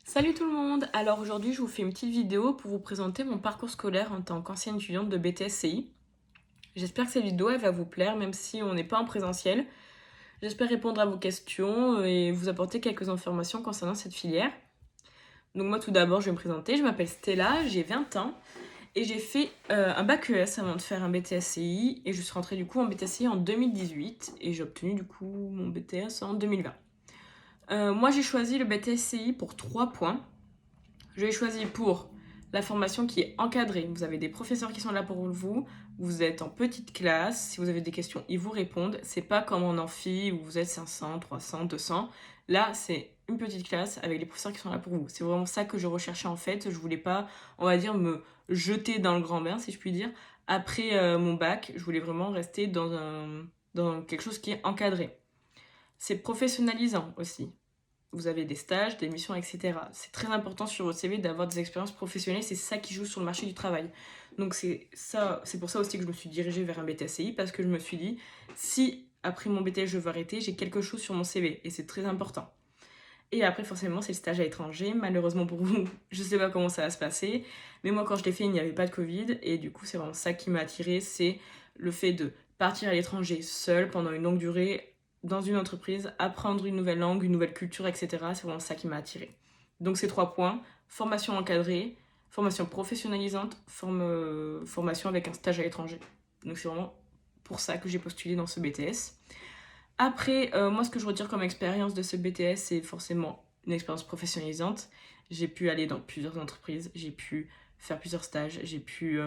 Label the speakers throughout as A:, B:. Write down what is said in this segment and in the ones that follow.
A: Salut tout le monde! Alors aujourd'hui je vous fais une petite vidéo pour vous présenter mon parcours scolaire en tant qu'ancienne étudiante de BTS-CI. J'espère que cette vidéo elle va vous plaire même si on n'est pas en présentiel. J'espère répondre à vos questions et vous apporter quelques informations concernant cette filière. Donc moi tout d'abord je vais me présenter, je m'appelle Stella, j'ai 20 ans et j'ai fait un bac ES avant de faire un BTS-CI et je suis rentrée du coup en BTS-CI en 2018 et j'ai obtenu du coup mon BTS en 2020. Moi j'ai choisi le BTS-CI pour 3 points. Je l'ai choisi pour la formation qui est encadrée. Vous avez des professeurs qui sont là pour vous. Vous êtes en petite classe. Si vous avez des questions, ils vous répondent. C'est pas comme en amphi où vous êtes 500, 300, 200. Là, c'est une petite classe avec les professeurs qui sont là pour vous. C'est vraiment ça que je recherchais en fait. Je voulais pas, on va dire, me jeter dans le grand bain, si je puis dire. Après mon bac, je voulais vraiment rester dans quelque chose qui est encadré. C'est professionnalisant aussi. Vous avez des stages, des missions, etc. C'est très important sur votre CV d'avoir des expériences professionnelles, c'est ça qui joue sur le marché du travail. Donc c'est pour ça aussi que je me suis dirigée vers un BTSI, parce que je me suis dit, si après mon BTS je veux arrêter, j'ai quelque chose sur mon CV, et c'est très important. Et après forcément c'est le stage à l'étranger, malheureusement pour vous, je sais pas comment ça va se passer, mais moi quand je l'ai fait il n'y avait pas de Covid, et du coup c'est vraiment ça qui m'a attirée, c'est le fait de partir à l'étranger seul pendant une longue durée, dans une entreprise, apprendre une nouvelle langue, une nouvelle culture, etc. C'est vraiment ça qui m'a attirée. Donc ces 3 points, formation encadrée, formation professionnalisante, formation avec un stage à l'étranger. Donc c'est vraiment pour ça que j'ai postulé dans ce BTS. Après, moi ce que je retire comme expérience de ce BTS, c'est forcément une expérience professionnalisante. J'ai pu aller dans plusieurs entreprises, j'ai pu faire plusieurs stages, j'ai pu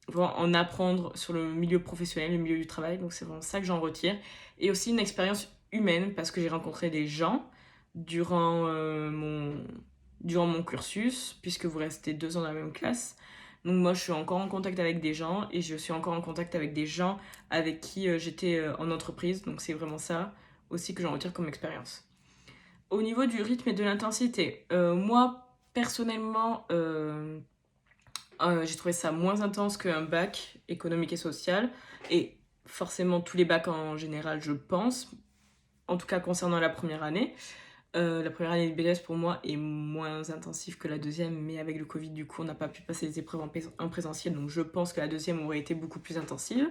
A: vraiment en apprendre sur le milieu professionnel, le milieu du travail, donc c'est vraiment ça que j'en retire. Et aussi une expérience humaine, parce que j'ai rencontré des gens durant, durant mon cursus, puisque vous restez 2 ans dans la même classe. Donc moi je suis encore en contact avec des gens, et je suis encore en contact avec des gens avec qui j'étais en entreprise, donc c'est vraiment ça aussi que j'en retire comme expérience. Au niveau du rythme et de l'intensité, moi personnellement, j'ai trouvé ça moins intense qu'un bac économique et social, et forcément tous les bacs en général, je pense, en tout cas concernant la première année. La première année de BTS pour moi est moins intensive que la deuxième, mais avec le Covid, du coup, on n'a pas pu passer les épreuves en présentiel, donc je pense que la deuxième aurait été beaucoup plus intensive.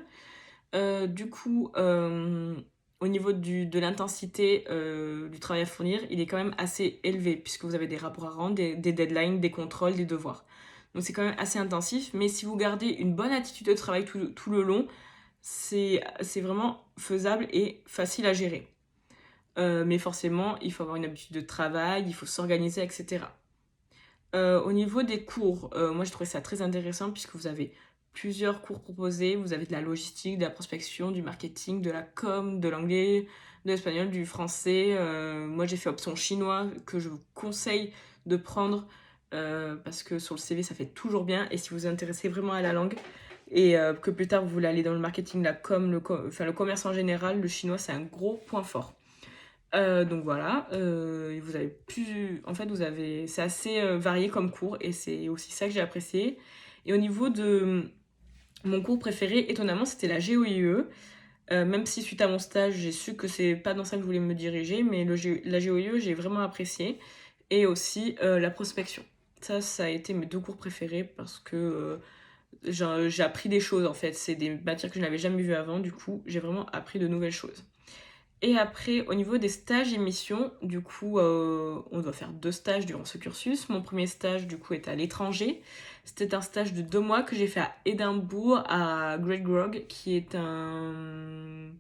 A: Du coup, au niveau de l'intensité du travail à fournir, il est quand même assez élevé, puisque vous avez des rapports à rendre, des deadlines, des contrôles, des devoirs. Donc c'est quand même assez intensif, mais si vous gardez une bonne attitude de travail tout le long, c'est vraiment faisable et facile à gérer. Mais forcément, il faut avoir une habitude de travail, il faut s'organiser, etc. Au niveau des cours, moi j'ai trouvé ça très intéressant puisque vous avez plusieurs cours proposés. Vous avez de la logistique, de la prospection, du marketing, de la com, de l'anglais, de l'espagnol, du français. Moi j'ai fait option chinois que je vous conseille de prendre parce que sur le CV ça fait toujours bien. Et si vous vous intéressez vraiment à la langue et que plus tard vous voulez aller dans le marketing, la com, enfin, le commerce en général, le chinois c'est un gros point fort. Donc voilà, vous avez plus, en fait, c'est assez varié comme cours et c'est aussi ça que j'ai apprécié. Et au niveau de mon cours préféré, étonnamment, c'était la GOIE. Même si suite à mon stage, j'ai su que c'est pas dans ça que je voulais me diriger, mais la GOIE, j'ai vraiment apprécié. Et aussi la prospection. Ça a été mes 2 cours préférés parce que j'ai appris des choses en fait. C'est des matières que je n'avais jamais vues avant, du coup, j'ai vraiment appris de nouvelles choses. Et après, au niveau des stages et missions, du coup, on doit faire 2 stages durant ce cursus. Mon premier stage, du coup, était à l'étranger. C'était un stage de 2 mois que j'ai fait à Édimbourg, à Great Grog, qui est un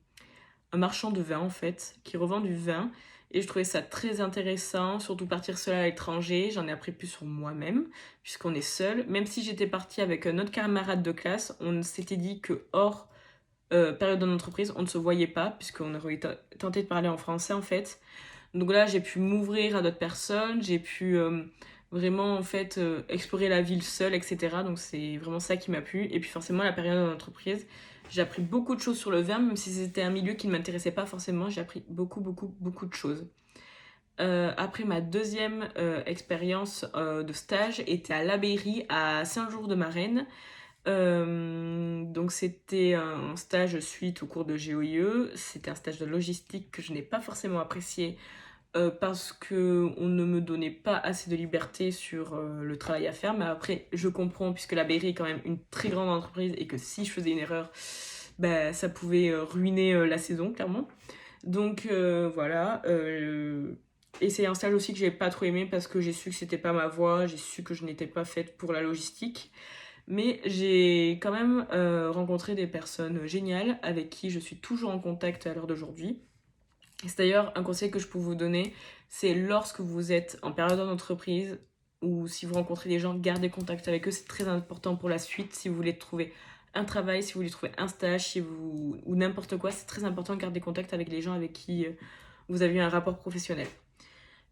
A: marchand de vin, en fait, qui revend du vin. Et je trouvais ça très intéressant, surtout partir seule à l'étranger. J'en ai appris plus sur moi-même, puisqu'on est seul. Même si j'étais partie avec un autre camarade de classe, on s'était dit que hors période en entreprise, on ne se voyait pas, puisqu'on aurait tenté de parler en français en fait. Donc là, j'ai pu m'ouvrir à d'autres personnes, j'ai pu vraiment en fait explorer la ville seule, etc. Donc c'est vraiment ça qui m'a plu. Et puis forcément, la période en entreprise, j'ai appris beaucoup de choses sur le vin, même si c'était un milieu qui ne m'intéressait pas forcément, j'ai appris beaucoup, beaucoup, beaucoup de choses. Après ma deuxième expérience de stage était à l'Abbayerie à Saint-Jour-de-Marraine. Donc c'était un stage suite au cours de GOIE, c'était un stage de logistique que je n'ai pas forcément apprécié parce qu'on ne me donnait pas assez de liberté sur le travail à faire. Mais après, je comprends, puisque la BRI est quand même une très grande entreprise et que si je faisais une erreur, bah, ça pouvait ruiner la saison, clairement. Donc voilà. Et c'est un stage aussi que j'ai pas trop aimé parce que j'ai su que c'était pas ma voie, j'ai su que je n'étais pas faite pour la logistique. Mais j'ai quand même rencontré des personnes géniales avec qui je suis toujours en contact à l'heure d'aujourd'hui. Et c'est d'ailleurs un conseil que je peux vous donner, c'est lorsque vous êtes en période d'entreprise ou si vous rencontrez des gens, gardez contact avec eux, c'est très important pour la suite. Si vous voulez trouver un travail, si vous voulez trouver un stage, si vous... ou n'importe quoi, c'est très important de garder contact avec les gens avec qui vous avez eu un rapport professionnel.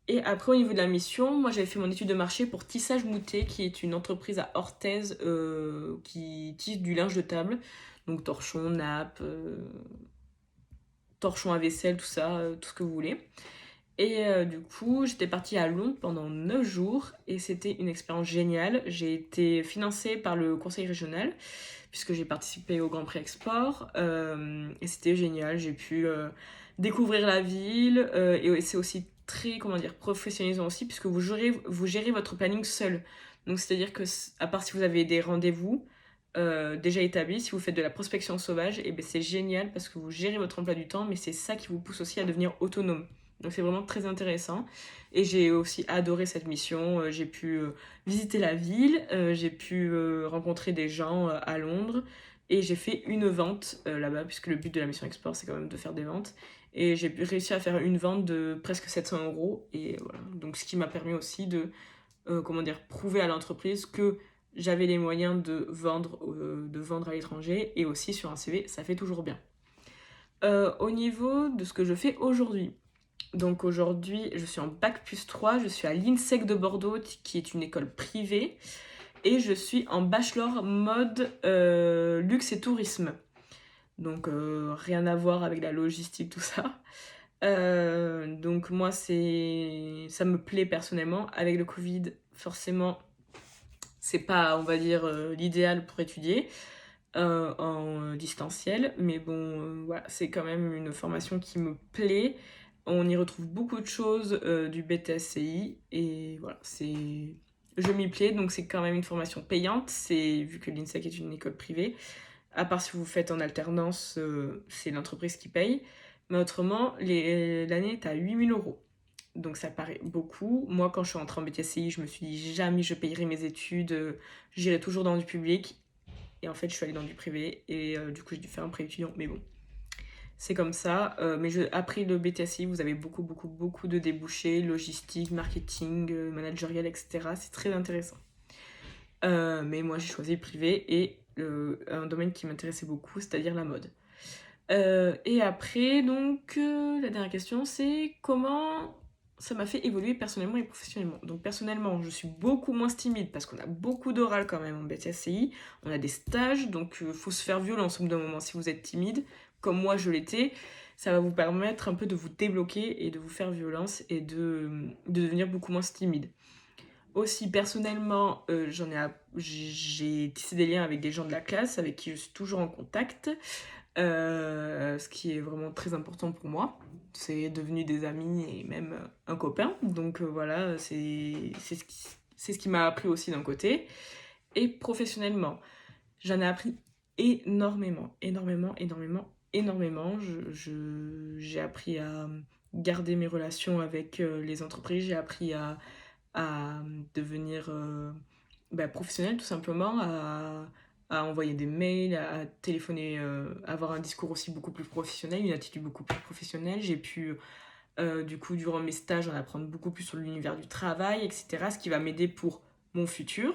A: Et après, au niveau de la mission, moi j'avais fait mon étude de marché pour Tissage Moutet, qui est une entreprise à Orthez qui tisse du linge de table, donc torchon, nappe, torchon à vaisselle, tout ça, tout ce que vous voulez. Et du coup, j'étais partie à Londres pendant 9 jours et c'était une expérience géniale. J'ai été financée par le conseil régional puisque j'ai participé au Grand Prix Export et c'était génial. J'ai pu découvrir la ville et c'est aussi très, comment dire, professionnalisant aussi puisque vous gérez votre planning seul. Donc c'est-à-dire que, à part si vous avez des rendez-vous déjà établis, si vous faites de la prospection sauvage, et ben c'est génial parce que vous gérez votre emploi du temps, mais c'est ça qui vous pousse aussi à devenir autonome. Donc c'est vraiment très intéressant. Et j'ai aussi adoré cette mission. J'ai pu visiter la ville, j'ai pu rencontrer des gens à Londres. Et j'ai fait une vente là-bas, puisque le but de la mission Export, c'est quand même de faire des ventes. Et j'ai réussi à faire une vente de presque 700 €. Et voilà. Donc ce qui m'a permis aussi de, comment dire, prouver à l'entreprise que j'avais les moyens de vendre à l'étranger. Et aussi sur un CV, ça fait toujours bien. Au niveau de ce que je fais aujourd'hui. Donc aujourd'hui, je suis en bac+3, je suis à l'INSEC de Bordeaux, qui est une école privée, et je suis en bachelor mode luxe et tourisme. Donc rien à voir avec la logistique, tout ça. Donc moi, ça me plaît personnellement. Avec le Covid, forcément, c'est pas, on va dire, l'idéal pour étudier en distanciel, mais bon, voilà, c'est quand même une formation qui me plaît. On y retrouve beaucoup de choses du BTSCI et voilà, je m'y plais, donc c'est quand même une formation payante, vu que l'INSEC est une école privée, à part si vous faites en alternance, c'est l'entreprise qui paye, mais autrement, l'année est à 8 000 €. Donc ça paraît beaucoup. Moi, quand je suis entrée en BTSCI, je me suis dit jamais je payerai mes études, j'irai toujours dans du public. Et en fait, je suis allée dans du privé et du coup, j'ai dû faire un prêt étudiant. Mais bon, c'est comme ça. Mais après le BTSI, vous avez beaucoup, beaucoup, beaucoup de débouchés, logistique, marketing, managérial, etc. C'est très intéressant. Mais moi, j'ai choisi le privé et un domaine qui m'intéressait beaucoup, c'est-à-dire la mode. Et après, donc, la dernière question, c'est comment ça m'a fait évoluer personnellement et professionnellement. Donc personnellement, je suis beaucoup moins timide parce qu'on a beaucoup d'oral quand même en BTSCI, on a des stages, donc il faut se faire violence au bout d'un moment si vous êtes timide, comme moi je l'étais, ça va vous permettre un peu de vous débloquer et de vous faire violence et de devenir beaucoup moins timide. Aussi personnellement, j'ai tissé des liens avec des gens de la classe avec qui je suis toujours en contact. Ce qui est vraiment très important pour moi. C'est devenu des amis et même un copain. Donc voilà, c'est ce qui m'a appris aussi d'un côté. Et professionnellement, j'en ai appris énormément, énormément, énormément, énormément. J'ai appris à garder mes relations avec les entreprises, j'ai appris à devenir professionnel tout simplement, à envoyer des mails, à téléphoner, avoir un discours aussi beaucoup plus professionnel, une attitude beaucoup plus professionnelle. J'ai pu, du coup, durant mes stages, en apprendre beaucoup plus sur l'univers du travail, etc. Ce qui va m'aider pour mon futur.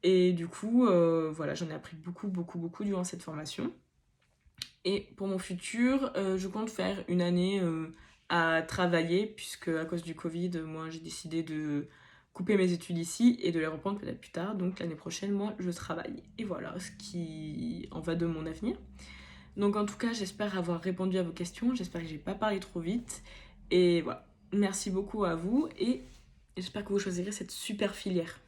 A: Et du coup, voilà, j'en ai appris beaucoup, beaucoup, beaucoup durant cette formation. Et pour mon futur, je compte faire une année à travailler, puisque à cause du Covid, moi, j'ai décidé de couper mes études ici et de les reprendre peut-être plus tard. Donc l'année prochaine, moi, je travaille. Et voilà ce qui en va de mon avenir. Donc en tout cas, j'espère avoir répondu à vos questions. J'espère que j'ai pas parlé trop vite. Et voilà. Merci beaucoup à vous et j'espère que vous choisirez cette super filière.